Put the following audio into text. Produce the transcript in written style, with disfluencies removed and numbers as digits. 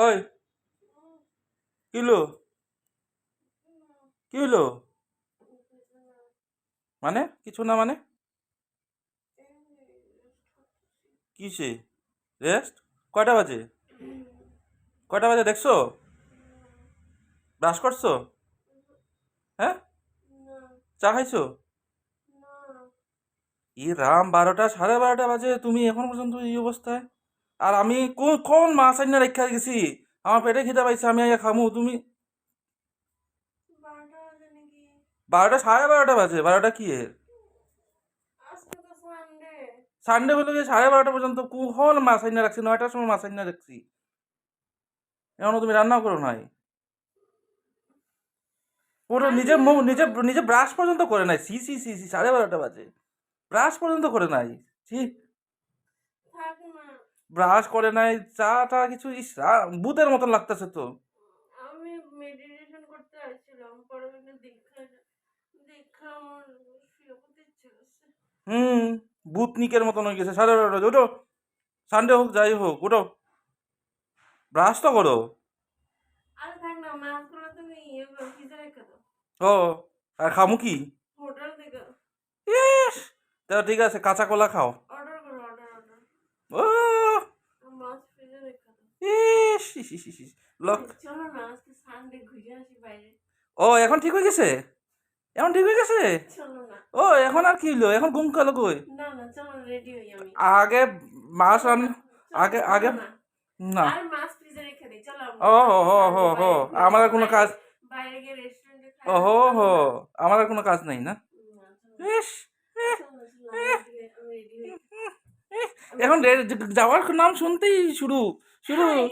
ওই কি হলো? কি হলো? মানে কিছু না মানে কিসে রেস্ট? কয়টা বাজে? কয়টা বাজে দেখছো? ব্রাশ করছো? হ্যাঁ, চা খাইছো? ই রাম, 12টা 12:30 বাজে, তুমি এখন পর্যন্ত এই অবস্থায়? আর আমি কোন মাছ আইনা রেখা গেছি? আমার পেটে খিদা পাইছে, আমি আইয়া খামু, তুমি? 12টা 12:30 বাজে, 12টা কি এর? সানডে হলো গিয়ে 12:30 পর্যন্ত কখন মাছ আইনা রাখছি? 9টার সময় মাছ আইনা রাখছি, এখনো তুমি রান্নাও করো নাই। পুরো নিজে মুখ নিজে নিজে ব্রাশ পর্যন্ত করে নাই। সি সি সি সি, 12:30 বাজে, ব্রাশ পর্যন্ত করে নাই। ছি, ব্রাশ করে নাই, চা টা কিছু, ইস ভূতের মতন লাগতেছে তো। আমি মেডিটেশন করতে আসছিলাম, পরে দেখা আমার শুয়ে পড়তে ইচ্ছে করছে। ভূতনিকের মতন হয়ে গেছে। 12:30 ওঠো, সানডে হোক যাই হোক, ওঠো, ব্রাশ তো করো। আরে থাক না, মাছগুলো তুমি ফ্রিজে রেখে দাও। ও, আর খামু কি? হোটেল থেকে ইস, তা ঠিক আছে, কাঁচা কলা খাও। অর্ডার করো, অর্ডার। ও, মাছ ফ্রিজে রেখে দাও। ইস ইস ইস ইস ইস, লোক। চলো না, আজকে সানডে ঘুরে আসি বাইরে। ও, এখন ঠিক হয়ে গেছে? এখন ঠিক হয়ে গেছে? চলো না। ও, এখন আর কি হইলো? এখন ঘুম কালো কই? না না, চলো, রেডি হই আমি। আগে মাছ রান, চলো, আগে চলো আগে না। না। আর মাছ ফ্রিজে রেখে দিই, চলো। ও হো হো হো হো, আমার আর কোনো কাজ। বাইরে গিয়ে রেস্টুরেন্টে খাই ও না, হো চলো হো, না। আমার আর কোনো কাজ নাই না। না, চলো না। ইস, ইহ, চলো, চলো, ইহ, আমি রেডি হই। ইহ, ইহ। এখন যাওয়ার নাম শুনতেই শুরু শুরু হাই।